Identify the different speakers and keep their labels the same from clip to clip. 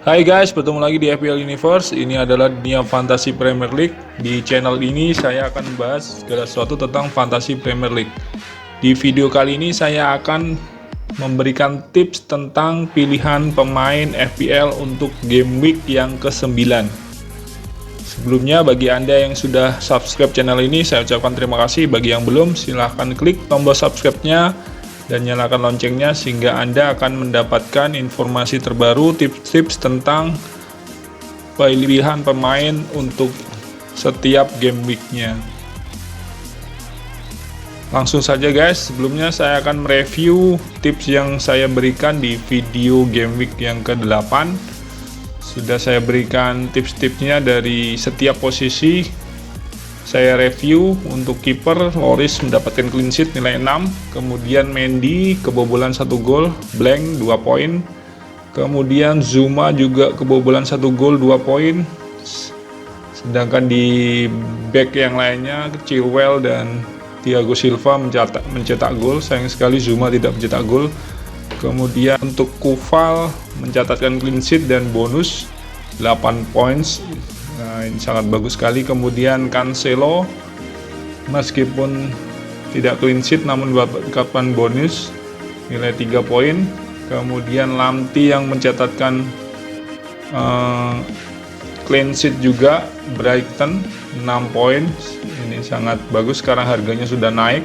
Speaker 1: Hai guys, bertemu lagi di FPL Universe. Ini adalah dunia fantasi Premier League. Di channel ini saya akan membahas segala sesuatu tentang fantasi Premier League. Di video kali ini saya akan memberikan tips tentang pilihan pemain FPL untuk game week yang ke-9. Sebelumnya bagi Anda yang sudah subscribe channel ini, saya ucapkan terima kasih. Bagi yang belum, silahkan klik tombol subscribe-nya dan nyalakan loncengnya sehingga Anda akan mendapatkan informasi terbaru, tips-tips tentang pilihan pemain untuk setiap game week-nya. Langsung saja guys, sebelumnya saya akan mereview tips yang saya berikan di video game week yang ke-8. Sudah saya berikan tips-tipsnya dari setiap posisi. Saya review untuk kiper, Loris mendapatkan clean sheet nilai 6, kemudian Mendy kebobolan 1 gol, blank 2 poin, kemudian Zuma juga kebobolan 1 gol 2 poin, sedangkan di back yang lainnya Chilwell dan Thiago Silva mencetak gol. Sayang sekali Zuma tidak mencetak gol. Kemudian untuk Kufal mencatatkan clean sheet dan bonus 8 points. Nah, ini sangat bagus sekali. Kemudian Cancelo meskipun tidak clean sheet namun mendapatkan bonus nilai 3 poin. Kemudian Lamptey yang mencatatkan clean sheet juga, Brighton 6 poin. Ini sangat bagus, sekarang harganya sudah naik.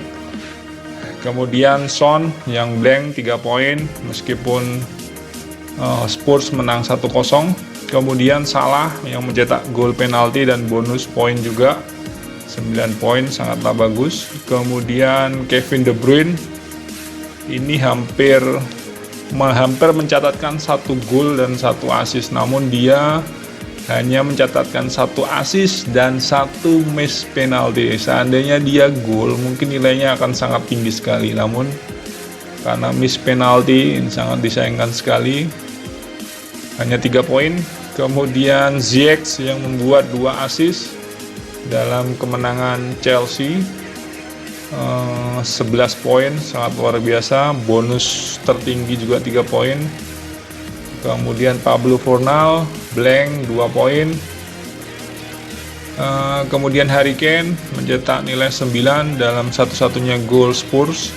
Speaker 1: Kemudian Son yang blank 3 poin meskipun Spurs menang 1-0. Kemudian Salah yang mencetak gol penalti dan bonus poin juga 9 poin, sangatlah bagus. Kemudian Kevin De Bruyne ini hampir mencatatkan 1 gol dan 1 assist, namun dia hanya mencatatkan 1 assist dan 1 miss penalti. Seandainya dia gol mungkin nilainya akan sangat tinggi sekali, namun karena miss penalti ini sangat disayangkan sekali, hanya 3 poin. Kemudian Ziyech yang membuat 2 assist dalam kemenangan Chelsea, 11 poin, sangat luar biasa. Bonus tertinggi juga 3 poin. Kemudian Pablo Fornal blank 2 poin. Kemudian Harry Kane mencetak nilai 9 dalam satu-satunya gol Spurs.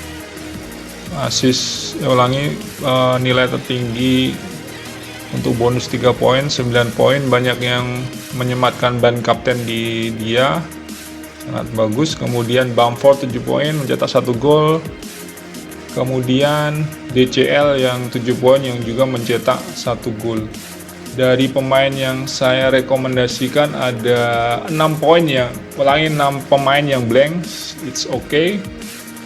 Speaker 1: Nilai tertinggi untuk bonus 3 poin, 9 poin. Banyak yang menyematkan ban kapten di dia, sangat bagus. Kemudian Bamford 7 poin, mencetak 1 gol. Kemudian DCL yang 7 poin yang juga mencetak 1 gol. Dari pemain yang saya rekomendasikan ada 6 pemain yang blank. It's okay,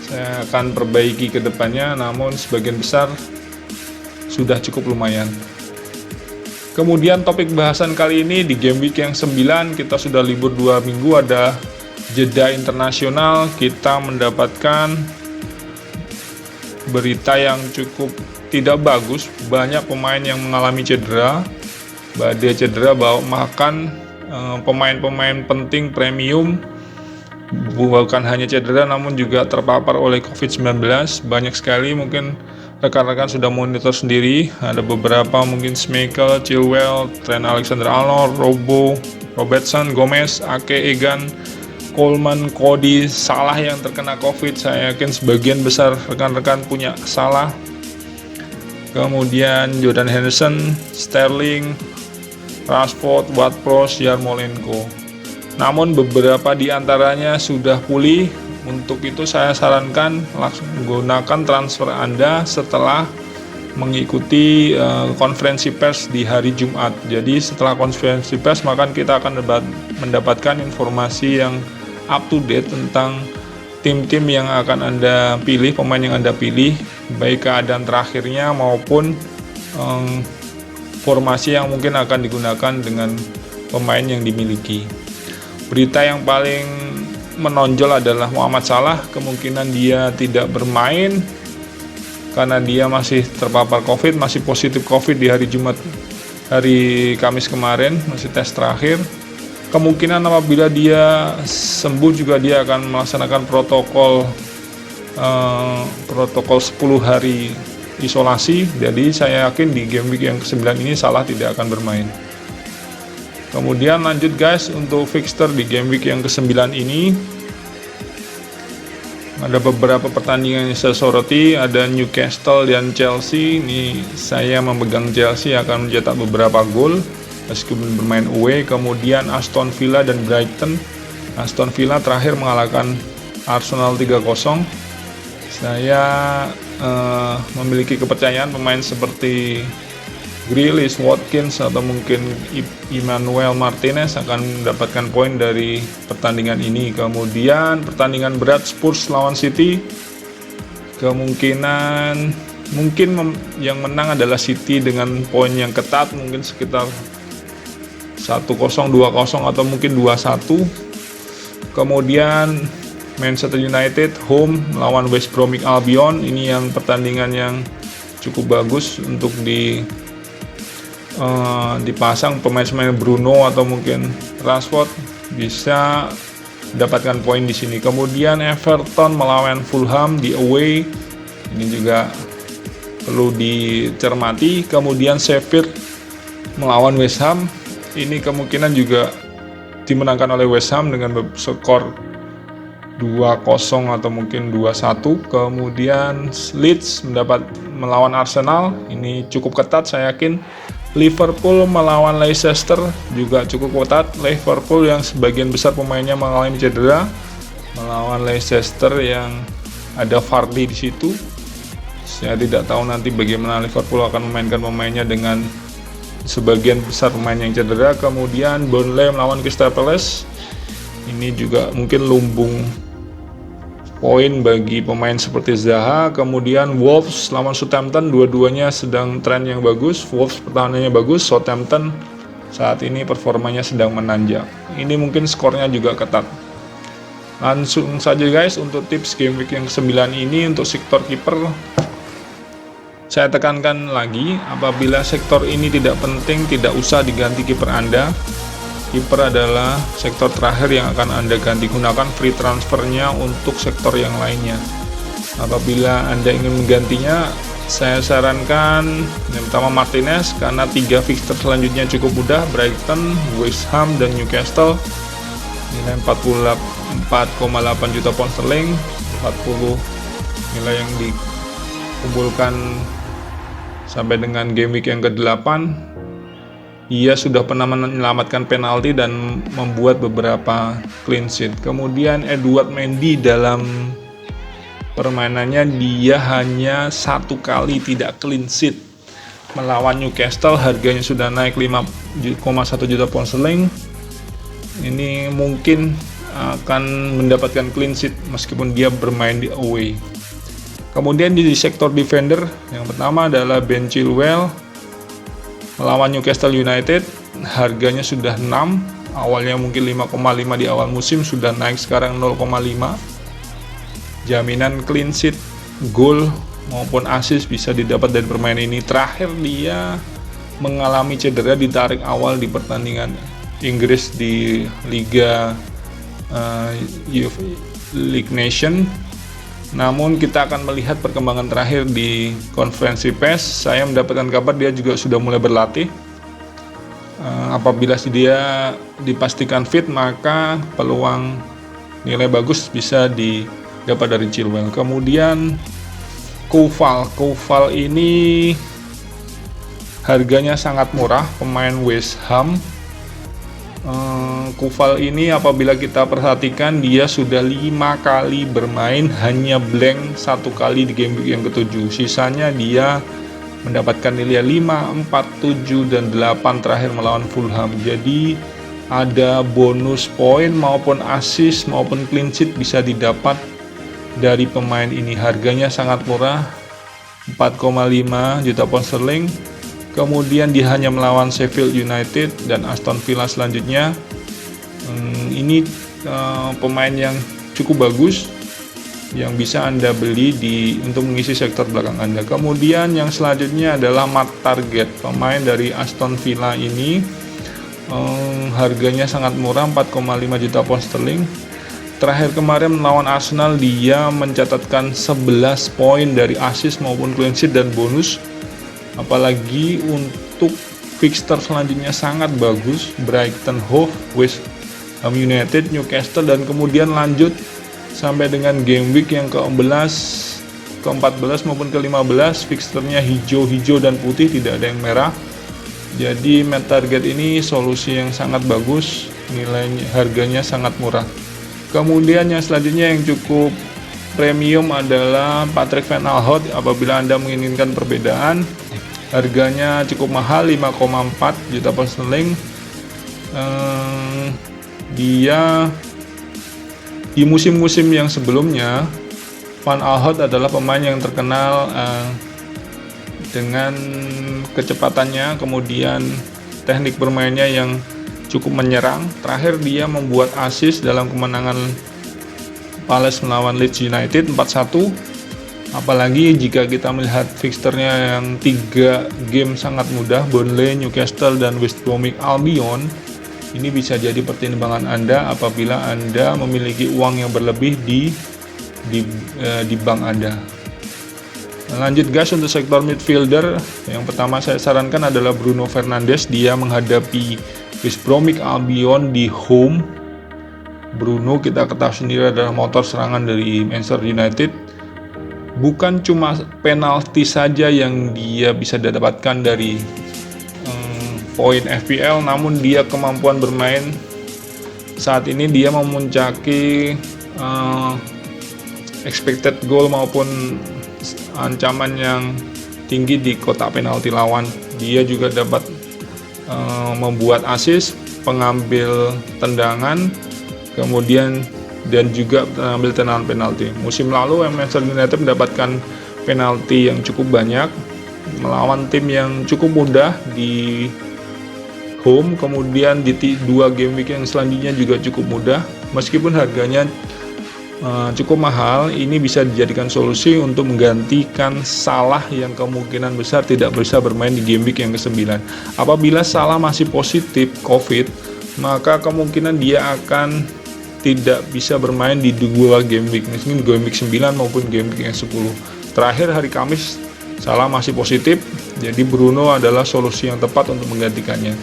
Speaker 1: saya akan perbaiki ke depannya, namun sebagian besar sudah cukup lumayan. Kemudian topik bahasan kali ini di game week yang 9, kita sudah libur 2 minggu, ada jeda internasional. Kita mendapatkan berita yang cukup tidak bagus. Banyak pemain yang mengalami cedera, badai cedera, bahkan pemain-pemain penting premium bukan hanya cedera namun juga terpapar oleh COVID-19. Banyak sekali, mungkin rekan-rekan sudah monitor sendiri. Ada beberapa, mungkin Schmeichel, Chilwell, Trent Alexander-Arnold, Robertson, Gomez, Ake, Egan, Coleman, Cody, Salah yang terkena COVID. Saya yakin sebagian besar rekan-rekan punya Salah. Kemudian Jordan Henderson, Sterling, Rashford, Ward-Prowse, Yarmolenko. Namun beberapa di antaranya sudah pulih. Untuk itu saya sarankan langsung gunakan transfer Anda setelah mengikuti konferensi pers di hari Jumat. Jadi setelah konferensi pers maka kita akan mendapatkan informasi yang up to date tentang tim-tim yang akan Anda pilih, pemain yang Anda pilih, baik keadaan terakhirnya maupun formasi yang mungkin akan digunakan dengan pemain yang dimiliki. Berita yang paling menonjol adalah Muhammad Salah. Kemungkinan dia tidak bermain karena dia masih terpapar COVID, masih positif COVID di hari Kamis kemarin, masih tes terakhir. Kemungkinan apabila dia sembuh juga dia akan melaksanakan protokol 10 hari isolasi, jadi saya yakin di game week yang ke-9 ini Salah tidak akan bermain. Kemudian lanjut guys, untuk fixture di game week yang ke-9 ini ada beberapa pertandingan yang saya soroti. Ada Newcastle dan Chelsea. Ini saya memegang Chelsea akan mencetak beberapa gol meskipun bermain away. Kemudian Aston Villa dan Brighton. Aston Villa terakhir mengalahkan Arsenal 3-0. Saya memiliki kepercayaan pemain seperti Grealish, Watkins, atau mungkin Emmanuel Martinez akan mendapatkan poin dari pertandingan ini. Kemudian pertandingan berat Spurs lawan City, kemungkinan yang menang adalah City dengan poin yang ketat, mungkin sekitar 1-0, 2-0, atau mungkin 2-1. Kemudian Manchester United home melawan West Bromwich Albion. Ini yang pertandingan yang cukup bagus untuk dipasang pemain-pemain Bruno atau mungkin Rashford bisa mendapatkan poin di sini. Kemudian Everton melawan Fulham di away. Ini juga perlu dicermati. Kemudian Sheffield melawan West Ham. Ini kemungkinan juga dimenangkan oleh West Ham dengan skor 2-0 atau mungkin 2-1. Kemudian Leeds melawan Arsenal. Ini cukup ketat, saya yakin. Liverpool melawan Leicester juga cukup ketat. Liverpool yang sebagian besar pemainnya mengalami cedera melawan Leicester yang ada Vardy di situ. Saya tidak tahu nanti bagaimana Liverpool akan memainkan pemainnya dengan sebagian besar pemain yang cedera. Kemudian Burnley melawan Crystal Palace. Ini juga mungkin lumbung poin bagi pemain seperti Zaha. Kemudian Wolves lawan Southampton, dua-duanya sedang tren yang bagus. Wolves pertahanannya bagus, Southampton saat ini performanya sedang menanjak. Ini mungkin skornya juga ketat. Langsung saja guys, untuk tips game week yang ke-9 ini untuk sektor kiper, saya tekankan lagi, apabila sektor ini tidak penting, tidak usah diganti kiper Anda. Kiper adalah sektor terakhir yang akan Anda ganti, gunakan free transfernya untuk sektor yang lainnya. Apabila Anda ingin menggantinya, saya sarankan yang pertama Martinez, karena 3 fixture selanjutnya cukup mudah: Brighton, West Ham, dan Newcastle. Nilai 44,8 juta pound sterling, 40 nilai yang dikumpulkan sampai dengan game week yang ke-8. Ia sudah pernah menyelamatkan penalti dan membuat beberapa clean sheet. Kemudian Edouard Mendy, dalam permainannya dia hanya 1 kali tidak clean sheet melawan Newcastle. Harganya sudah naik 5,1 juta pound sterling. Ini mungkin akan mendapatkan clean sheet meskipun dia bermain di away. Kemudian di sektor defender, yang pertama adalah Ben Chilwell melawan Newcastle United. Harganya sudah 6, awalnya mungkin 5,5 di awal musim, sudah naik sekarang 0,5. Jaminan clean sheet, gol maupun assist bisa didapat dari permainan ini. Terakhir dia mengalami cedera, ditarik awal di pertandingan Inggris di Liga League Nation. Namun kita akan melihat perkembangan terakhir di konferensi pers. Saya mendapatkan kabar dia juga sudah mulai berlatih. Apabila dia dipastikan fit, maka peluang nilai bagus bisa didapat dari Chilwell. Kemudian Koval ini harganya sangat murah, pemain West Ham. Koval ini apabila kita perhatikan, dia sudah 5 kali bermain, hanya blank 1 kali di game week yang ke-7. Sisanya dia mendapatkan nilai 5, 4, 7, dan 8 terakhir melawan Fulham. Jadi ada bonus poin maupun assist maupun clean sheet bisa didapat dari pemain ini. Harganya sangat murah, 4,5 juta pound sterling. Kemudian dia hanya melawan Sheffield United dan Aston Villa selanjutnya. Ini pemain yang cukup bagus yang bisa Anda beli untuk mengisi sektor belakang Anda. Kemudian yang selanjutnya adalah Matt Target, pemain dari Aston Villa ini. Harganya sangat murah, 4,5 juta pound sterling. Terakhir kemarin melawan Arsenal dia mencatatkan 11 poin dari assist maupun clean sheet dan bonus. Apalagi untuk fixture selanjutnya sangat bagus, Brighton, Hove, West Ham United, Newcastle, dan kemudian lanjut sampai dengan game week yang ke-11, ke-14 maupun ke-15 fixturnya hijau dan putih, tidak ada yang merah. Jadi main target ini solusi yang sangat bagus, nilainya harganya sangat murah. Kemudian yang selanjutnya yang cukup premium adalah Patrick Van Aanholt. Apabila Anda menginginkan perbedaan, harganya cukup mahal, 5,4 juta pound sterling. Dia di musim-musim yang sebelumnya, Van Aanholt adalah pemain yang terkenal dengan kecepatannya, kemudian teknik bermainnya yang cukup menyerang. Terakhir dia membuat assist dalam kemenangan Palace melawan Leeds United 4-1. Apalagi jika kita melihat fixturnya yang 3 game sangat mudah, Burnley, Newcastle, dan West Bromwich Albion. Ini bisa jadi pertimbangan Anda apabila Anda memiliki uang yang berlebih di bank Anda. Lanjut guys, untuk sektor midfielder, yang pertama saya sarankan adalah Bruno Fernandes. Dia menghadapi West Bromwich Albion di home. Bruno kita ketahui sendiri adalah motor serangan dari Manchester United. Bukan cuma penalti saja yang dia bisa dapatkan dari poin FPL, namun dia kemampuan bermain saat ini dia memuncaki expected goal maupun ancaman yang tinggi di kotak penalti lawan. Dia juga dapat membuat assist, pengambil tendangan, kemudian dan juga mengambil tendangan penalti. Musim lalu Manchester United mendapatkan penalti yang cukup banyak melawan tim yang cukup mudah di home, kemudian di 2 game week yang selanjutnya juga cukup mudah. Meskipun harganya cukup mahal, ini bisa dijadikan solusi untuk menggantikan Salah yang kemungkinan besar tidak bisa bermain di game week yang ke-9. Apabila Salah masih positif COVID, maka kemungkinan dia akan tidak bisa bermain di 2 game week, mungkin game week 9 maupun game week yang 10. Terakhir hari Kamis Salah masih positif, jadi Bruno adalah solusi yang tepat untuk menggantikannya.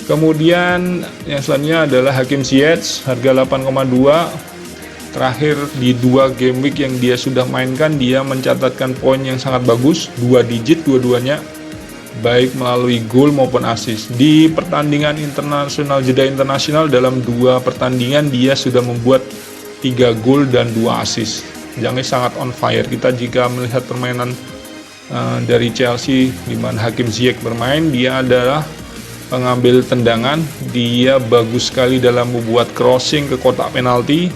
Speaker 1: Kemudian yang selanjutnya adalah Hakim Ziyech, harga 8,2. Terakhir di 2 game week yang dia sudah mainkan, dia mencatatkan poin yang sangat bagus, 2 digit dua-duanya, baik melalui gol maupun assist. Di pertandingan internasional, jeda internasional, dalam 2 pertandingan dia sudah membuat 3 gol dan 2 assist. Yang sangat on fire. Kita jika melihat permainan dari Chelsea di mana Hakim Ziyech bermain, dia adalah pengambil tendangan, dia bagus sekali dalam membuat crossing ke kotak penalti.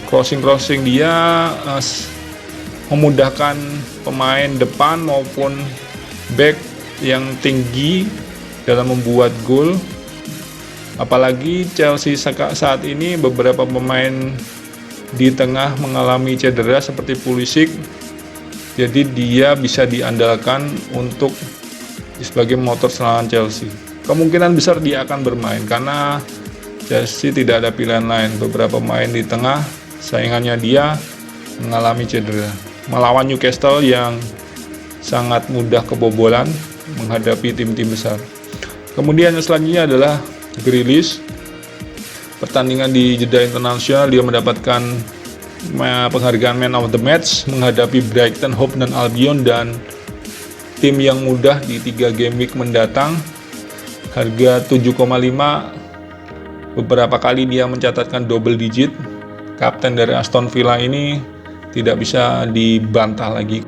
Speaker 1: Crossing dia memudahkan pemain depan maupun back yang tinggi dalam membuat gol. Apalagi Chelsea saat ini beberapa pemain di tengah mengalami cedera seperti Pulisic, jadi dia bisa diandalkan untuk sebagai motor serangan Chelsea. Kemungkinan besar dia akan bermain karena Chelsea tidak ada pilihan lain. Beberapa pemain di tengah saingannya dia mengalami cedera. Melawan Newcastle yang sangat mudah kebobolan menghadapi tim-tim besar. Kemudian yang selanjutnya adalah Grealish. Pertandingan di jeda internasional dia mendapatkan penghargaan Man of the Match menghadapi Brighton, Hove, dan Albion dan tim yang mudah di 3 game week mendatang. Harga 7,5. Beberapa kali dia mencatatkan double digit. Kapten dari Aston Villa ini tidak bisa dibantah lagi.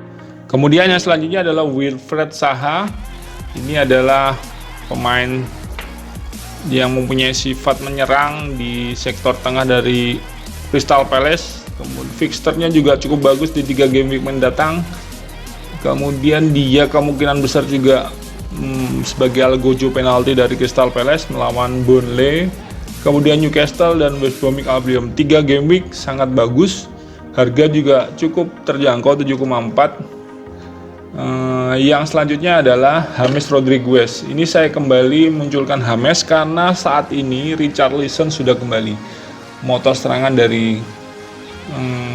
Speaker 1: Kemudian yang selanjutnya adalah Wilfried Zaha. Ini adalah pemain yang mempunyai sifat menyerang di sektor tengah dari Crystal Palace. Kemudian fixturnya juga cukup bagus di 3 game week mendatang. Kemudian dia kemungkinan besar juga sebagai algojo penalti dari Crystal Palace melawan Burnley, kemudian Newcastle dan West Bromwich Albion. 3 game week sangat bagus. Harga juga cukup terjangkau, 7,4. Yang selanjutnya adalah James Rodriguez. Ini saya kembali munculkan James karena saat ini Richarlison sudah kembali. motor serangan dari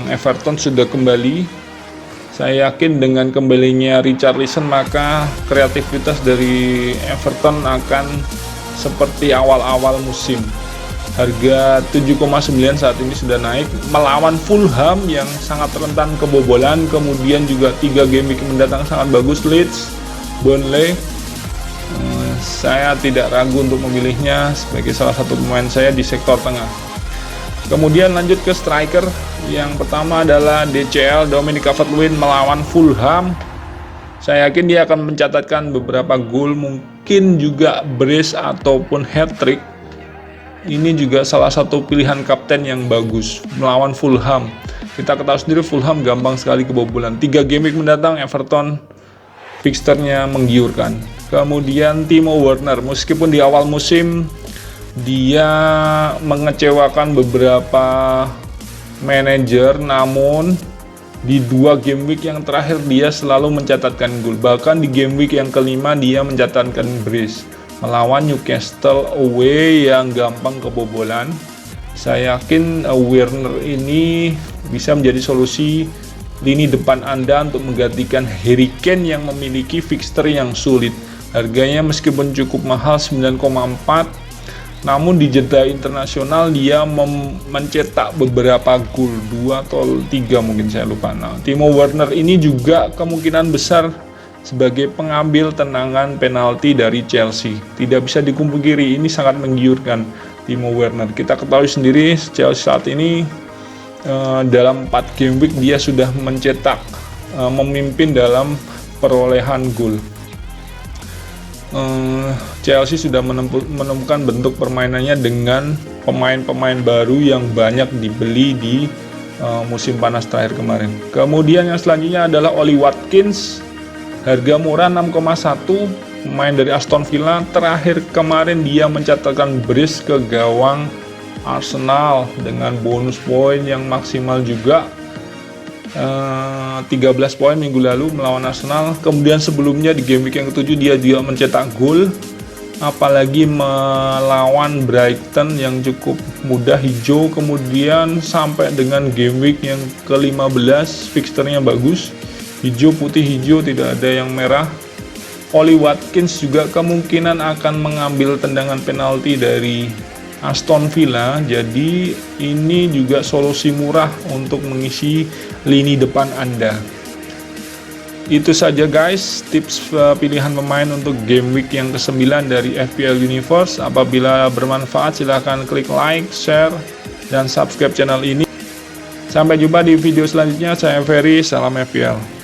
Speaker 1: Everton sudah kembali. Saya yakin dengan kembalinya Richarlison maka kreativitas dari Everton akan seperti awal-awal musim. Harga 7,9 saat ini sudah naik melawan Fulham yang sangat rentan kebobolan. Kemudian juga 3 game week mendatang sangat bagus, Leeds, Burnley. Saya tidak ragu untuk memilihnya sebagai salah satu pemain saya di sektor tengah. Kemudian lanjut ke striker. Yang pertama adalah DCL, Dominic Calvert-Lewin melawan Fulham. Saya yakin dia akan mencatatkan beberapa gol, mungkin juga brace ataupun hat-trick. Ini juga salah satu pilihan kapten yang bagus melawan Fulham. Kita ketahui sendiri Fulham gampang sekali kebobolan. 3 game week mendatang Everton fixturnya menggiurkan. Kemudian Timo Werner, meskipun di awal musim dia mengecewakan beberapa manajer, namun di 2 game week yang terakhir dia selalu mencatatkan gol. Bahkan di game week yang kelima dia mencatatkan brace melawan Newcastle away yang gampang kebobolan. Saya yakin Werner ini bisa menjadi solusi lini depan Anda untuk menggantikan Harry Kane yang memiliki fixture yang sulit. Harganya meskipun cukup mahal 9,4, namun di jeda internasional dia mencetak beberapa gol, 2 atau 3 mungkin, saya lupa. Nah, Timo Werner ini juga kemungkinan besar sebagai pengambil tendangan penalti dari Chelsea. Tidak bisa dipungkiri, ini sangat menggiurkan Timo Werner. Kita ketahui sendiri Chelsea saat ini dalam 4 game week dia sudah mencetak, memimpin dalam perolehan gol. Chelsea sudah menemukan bentuk permainannya dengan pemain-pemain baru yang banyak dibeli di musim panas terakhir kemarin. Kemudian yang selanjutnya adalah Oli Watkins, harga murah 6,1, pemain dari Aston Villa. Terakhir kemarin dia mencatatkan brace ke gawang Arsenal dengan bonus poin yang maksimal juga, 13 poin minggu lalu melawan Arsenal. Kemudian sebelumnya di game week yang ke-7 dia juga mencetak gol, apalagi melawan Brighton yang cukup mudah hijau. Kemudian sampai dengan game week yang ke-15 fixturnya bagus, hijau putih hijau, tidak ada yang merah. Oli Watkins juga kemungkinan akan mengambil tendangan penalti dari Aston Villa, jadi ini juga solusi murah untuk mengisi lini depan Anda. Itu saja guys, tips pilihan pemain untuk game week yang ke-9 dari FPL Universe. Apabila bermanfaat silahkan klik like, share, dan subscribe channel ini. Sampai jumpa di video selanjutnya. Saya Ferry, salam FPL.